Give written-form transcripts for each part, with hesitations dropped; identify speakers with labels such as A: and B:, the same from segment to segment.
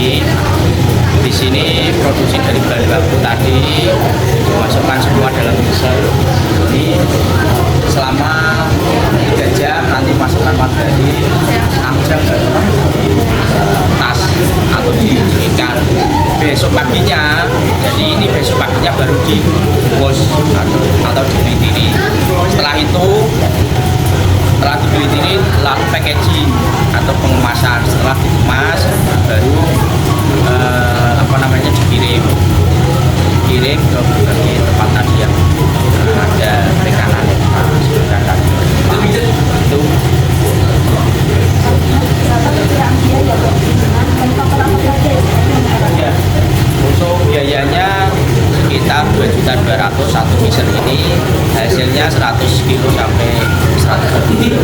A: tadi. Di sini produksi dari bahan baku tadi dimasukkan semua dalam mixer. Ini selama 3 jam, nanti masukkan margarin 6 jam baru di tas atau dinginkan. Besok paginya, jadi ini besok paginya baru dibungkus atau dilitiri. Setelah dilitiri lalu packaging atau pengemasan. Setelah dikemas baru dikirim ke berbagai tempat tadi yang ada perikanan itu. Ya, untuk biayanya sekitar 2.200.000 satu mixer ini, hasilnya 100 kilo sampai 100 kilo.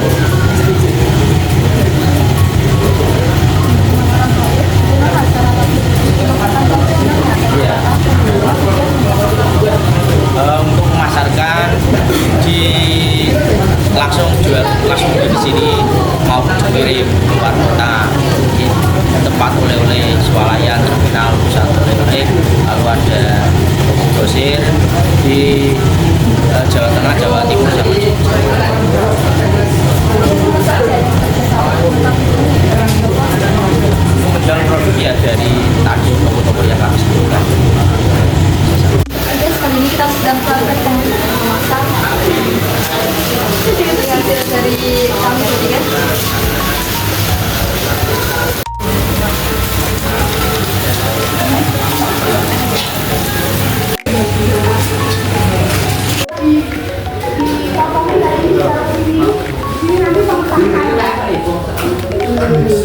A: Untuk memasarkan langsung jual di sini maupun dikirim keluar kota, tempat oleh-oleh swalayan, terminal pusat oleh-oleh, lalu ada grosir di Jawa Tengah, Jawa Timur sama Jogja. Menjual produk ya dari tadi toko-toko yang kami sebutkan.
B: Kali ini kita sedang praktek memasak. Hasil dari kami tadi kan.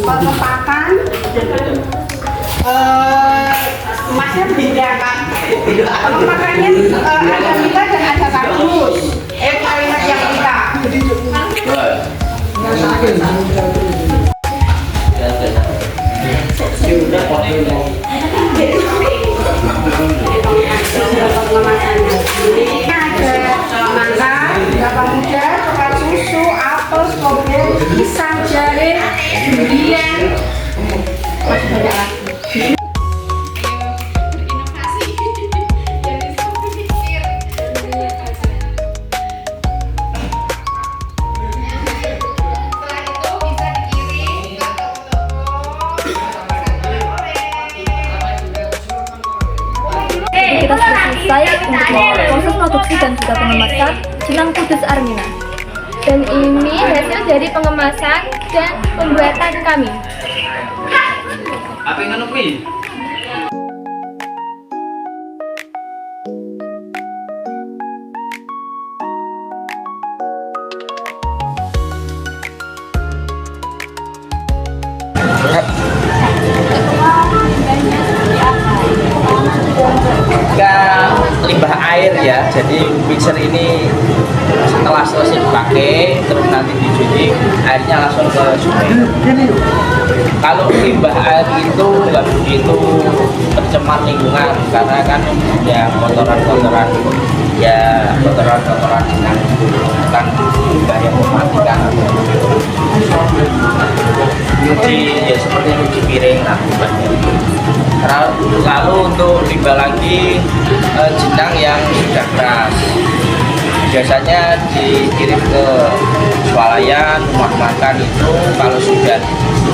C: Pengepakan emasnya bedakan. Pengepakannya ada mita dan ada kardus. Kalimat yang kita. Ada nangka, gabah muda, coklat susu, apel, stroberi, pisang, jahe, durian, masih banyak lagi.
B: Kita sudah selesai untuk proses produksi dan juga pengemasan jenang kudus Armina. Dan ini hasil dari pengemasan dan pembuatan kami.
A: Apa yang kuwi? Limbah air ya, jadi mixer ini setelah selesai dipakai terus nanti dicuci, airnya langsung ke sungai. Kalau limbah air itu nggak begitu tercemar lingkungan karena kan ya kotoran-kotoran jenang itu bukan limbah yang mematikan. Nyuci ya seperti nyuci piring lah limbahnya. Lalu untuk limbah lagi jenang yang sudah keras biasanya dikirim ke swalayan, rumah makan itu kalau sudah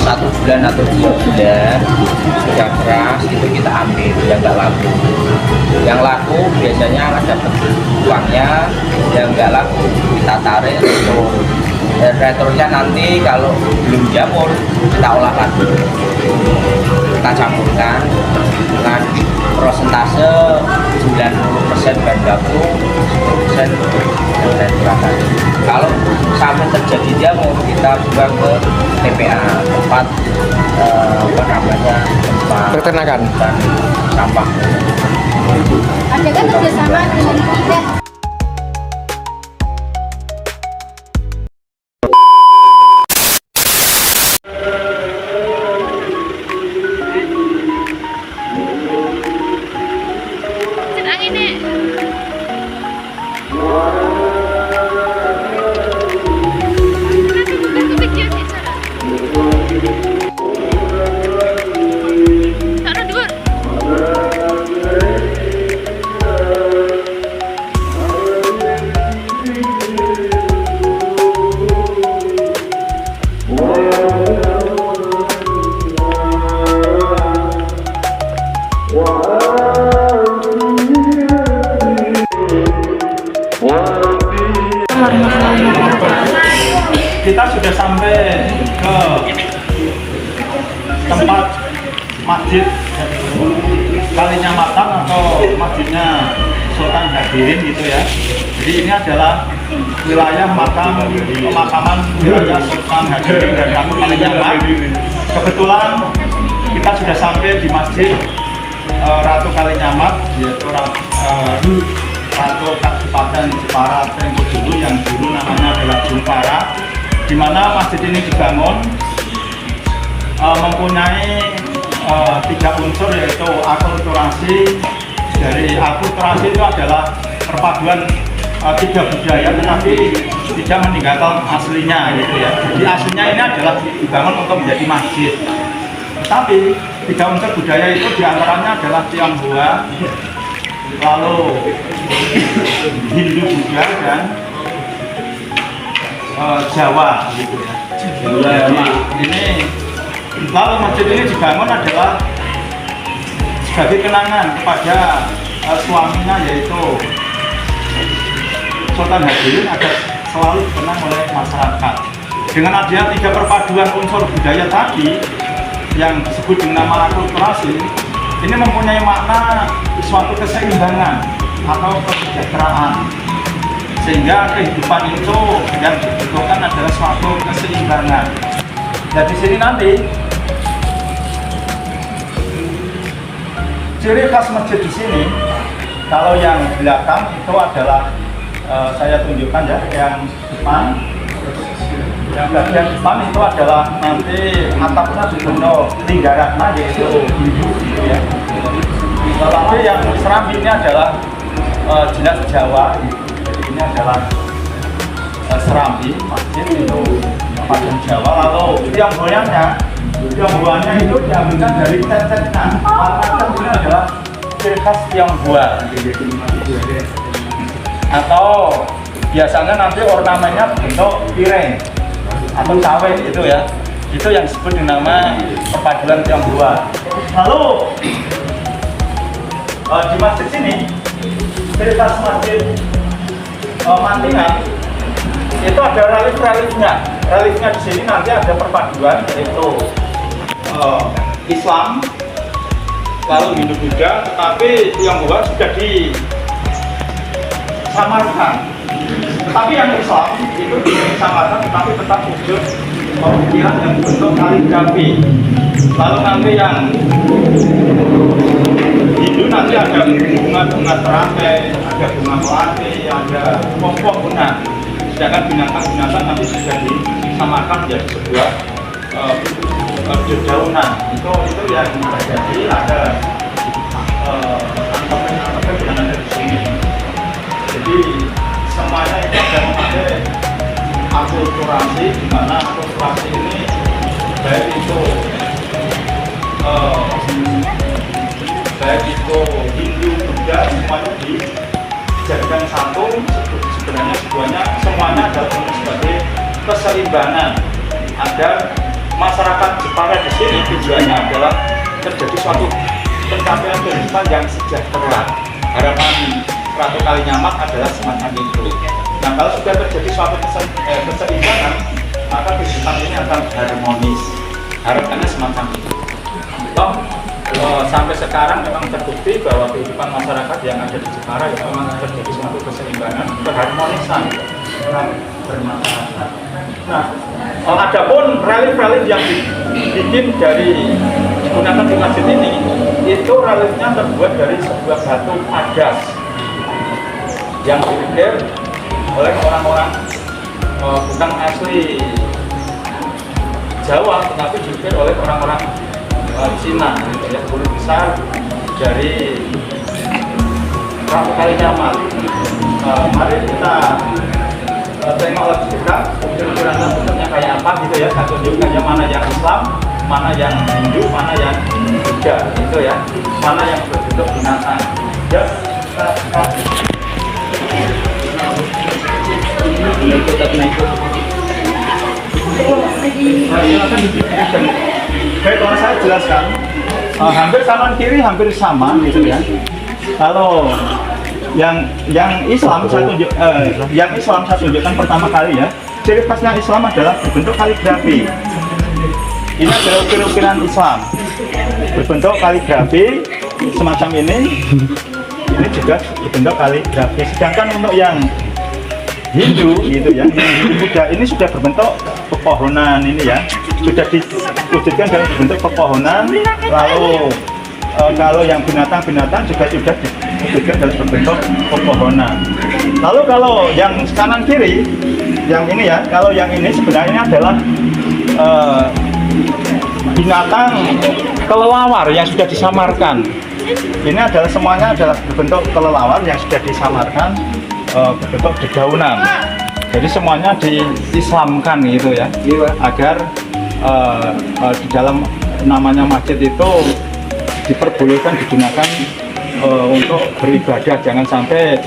A: 1 bulan atau 2 bulan sudah keras itu kita ambil, yang nggak laku. Yang laku biasanya ada uangnya, yang nggak laku kita tarik retro. Dan retronya nanti kalau belum jamur kita olah lagi, kita campurkan dengan prosentase 90% bahan baku, 10% retro. Kalau sampai terjadi jamur kita buang ke TPA, tempat tempat
D: peternakan
A: dan sampah.
B: Ada kan kerjasama dengan kita.
D: sudah sampai ke tempat masjid Kalinyamatan atau masjidnya Sultan Hadirin gitu ya. Jadi ini adalah wilayah pemakaman wilayah Sultan Hadirin dan Ratu Kalinyamat. Kebetulan kita sudah sampai di masjid Ratu Kalinyamat, yaitu Ratu Kabupaten Jepara Tempo dulu yang dulu namanya adalah Jumpara, di mana masjid ini dibangun mempunyai 3 unsur, yaitu akulturasi. Dari akulturasi itu adalah perpaduan 3 budaya tetapi tidak meninggalkan aslinya gitu ya. Jadi aslinya ini adalah dibangun untuk menjadi masjid. Tapi 3 unsur budaya itu diantaranya adalah Tionghoa, lalu Hindu Buddha dan Jawa gitu ya. Jadi ini lalu masjid ini dibangun adalah sebagai kenangan kepada suaminya, yaitu Sultan Hadirin, agar selalu dikenang oleh masyarakat. Dengan adanya 3 perpaduan unsur budaya tadi yang disebut dengan nama akulturasi, ini mempunyai makna suatu keseimbangan atau kesejahteraan, sehingga kehidupan itu yang dibutuhkan adalah suatu keseimbangan. Dan di sini nanti ciri khas masjid di sini, kalau yang belakang itu adalah saya tunjukkan ya, yang depan, yang bagian depan itu adalah nanti atapnya dibentuk linggaratna, yaitu biru gitu ya. Lalu yang serambi ini adalah jelas Jawa, jadi ini adalah serambi masjid itu paduan Jawa. Lalu Tionghoanya itu diambilkan dari ceceknya. Warna ini adalah ciri khas Tionghoa. Atau biasanya nanti ornamennya bentuk piring atau cawe itu ya. Itu yang disebut dengan nama perpaduan Tionghoa. Lalu di masjid sini, ciri khas masjid Mantingan itu ada relief-reliefnya. Reliefnya di sini nanti ada perpaduan, yaitu Islam, lalu Hindu Buddha, tetapi Tionghoa sudah disamarkan. Tetapi yang Islam itu disamarkan, tetapi tetap wujud pemikiran yang bentuk kaligrafi. Lalu nanti yang Hindu nanti ada bunga-bunga teratai, ada bunga melati, ada pokok bunga. Sedangkan binatang-binatang nanti sudah disamakan menjadi sebuah dedaunan. Itu yang terjadi, ada antara yang ada di sini. Jadi semuanya itu ada memakai akulturasi, di mana akulturasi ini baik itu Hindu, Buddha, semuanya dijadikan satu. Sebenarnya semuanya adalah sebagai keseimbangan agar masyarakat Jepara di sini tujuannya adalah terjadi suatu pencapaian kehidupan yang sejahtera. Harapan Ratu Kalinyamat adalah semacam itu. Nah, kalau sudah terjadi suatu keseimbangan, maka kehidupan ini akan harmonis. Harapannya semacam itu. Sampai sekarang memang terbukti bahwa kehidupan masyarakat yang ada di Jepara itu memang terjadi suatu keseimbangan, keharmonisan dalam bermasyarakat. Nah, adapun relief-relief yang digunakan di masjid ini, itu reliefnya terbuat dari sebuah batu adas yang diukir oleh orang-orang bukan asli Jawa, tetapi diukir oleh orang-orang Cina, ya, guru besar dari Ratu Kalinyamat. Mari kita tengok lebih dekat ukurannya bentuknya kayak apa gitu ya. Saya tunjukkan ya, mana yang Islam, mana yang Hindu, mana yang Buddha itu ya, mana yang berbentuk binatang. Ya, baik, kalau saya jelaskan, hampir kanan kiri hampir sama gitu ya. Kalau yang Islam saya tunjukkan pertama kali ya. ciri khasnya Islam adalah berbentuk kaligrafi. Ini adalah ukir-ukiran Islam berbentuk kaligrafi semacam ini. Ini juga berbentuk kaligrafi. Sedangkan untuk yang Hindu gitu ya, ini sudah berbentuk pepohonan ini ya, sudah diwujudkan dalam bentuk pepohonan. Lalu kalau yang binatang-binatang juga sudah diwujudkan dalam bentuk pepohonan. Lalu kalau yang kanan kiri, yang ini ya, kalau yang ini sebenarnya adalah binatang kelelawar yang sudah disamarkan. Ini adalah semuanya adalah berbentuk kelelawar yang sudah disamarkan berbentuk dedaunan. Jadi semuanya diislamkan gitu ya, agar di dalam namanya masjid itu diperbolehkan digunakan untuk beribadah. Jangan sampai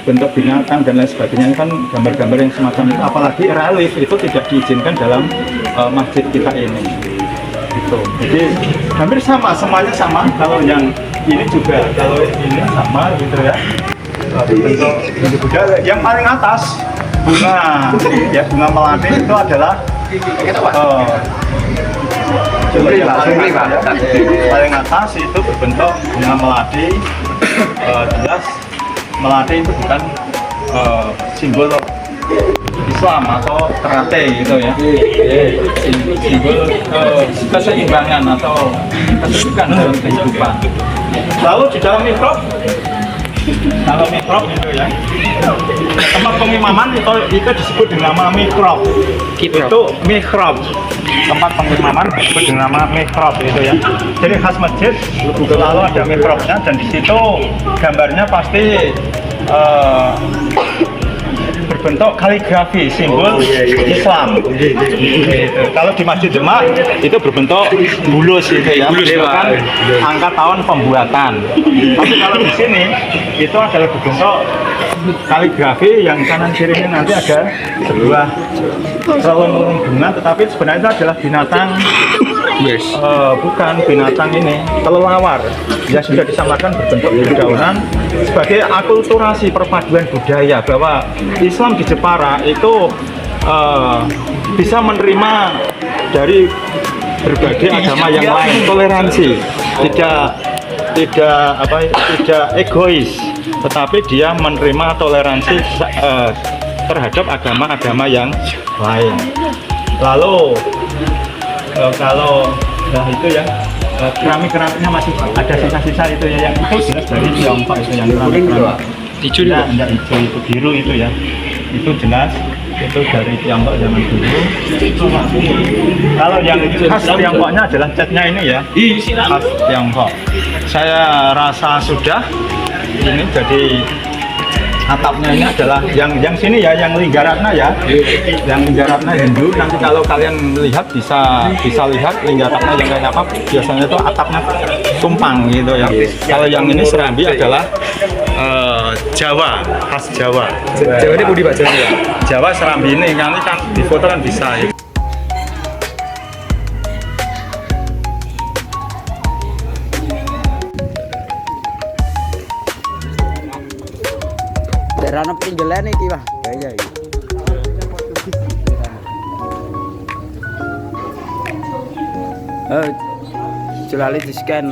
D: bentuk binatang dan lain sebagainya, kan gambar-gambar yang semacam itu, apalagi relief itu tidak diizinkan dalam masjid kita ini. Gitu. Jadi hampir sama, semuanya sama. Kalau yang ini juga, kalau ini sama gitu ya. Bentuk Buddha. Yang paling atas bunga, ya bunga melati itu adalah paling atas itu berbentuk bunga melati. Jelas melati itu bukan simbol Islam atau Ternate gitu ya, simbol keseimbangan atau kesejukan dalam kehidupan. Lalu di dalam mihrab, kalau mihrab itu ya, tempat pengimaman itu disebut dengan nama mihrab. Itu mihrab, tempat pengimaman disebut dengan nama mihrab itu ya. Jadi khas masjid, lalu ada mihrabnya, dan di situ gambarnya pasti berbentuk kaligrafi, simbol Islam. Kalau di Masjid Demak itu berbentuk bulus itu ya, menunjukkan angka tahun pembuatan. Tapi kalau di sini itu adalah berbentuk kaligrafi yang kanan kirinya nanti ada sebuah relung bunga, tetapi sebenarnya itu adalah binatang. Bukan binatang ini, kelelawar yang sudah disamakan berbentuk dedaunan sebagai akulturasi perpaduan budaya, bahwa Islam di Jepara itu bisa menerima dari berbagai agama yang lain, toleransi, tidak egois, tetapi dia menerima toleransi terhadap agama-agama yang lain. Lalu kalau itu ya, keramik-keramiknya masih ada sisa-sisa itu ya, yang itu jelas dari Tiongkok itu, yang keramik-keramik hijau ya, enggak hijau, itu biru itu ya, itu jelas itu dari Tiongkok zaman dulu. Kalau yang khas Tiongkoknya adalah catnya ini ya, khas Tiongkok. Saya rasa sudah ini, jadi atapnya ini adalah yang sini ya, yang Linggaratna ya, yang Linggaratna Hindu. Nanti kalau kalian lihat bisa lihat Linggaratna yang kayak apa. Biasanya itu atapnya tumpang gitu ya. Kalau yang ini Serambi adalah Jawa, khas Jawa.
E: Jawa ini budi Pak Jawa ya?
D: Jawa Serambi ini nanti kan di foto kan bisa ya.
E: Rana peninggalan iki Pak. Ya iki. Jelali di scan.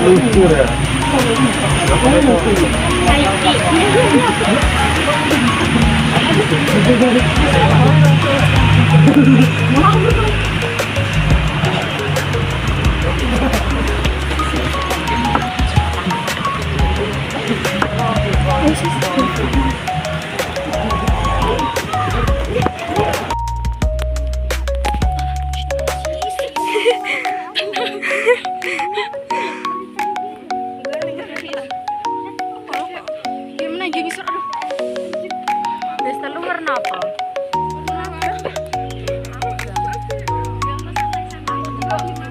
D: Lucu ya.
B: Gimana gini sur? Besta lu warna apa? Warna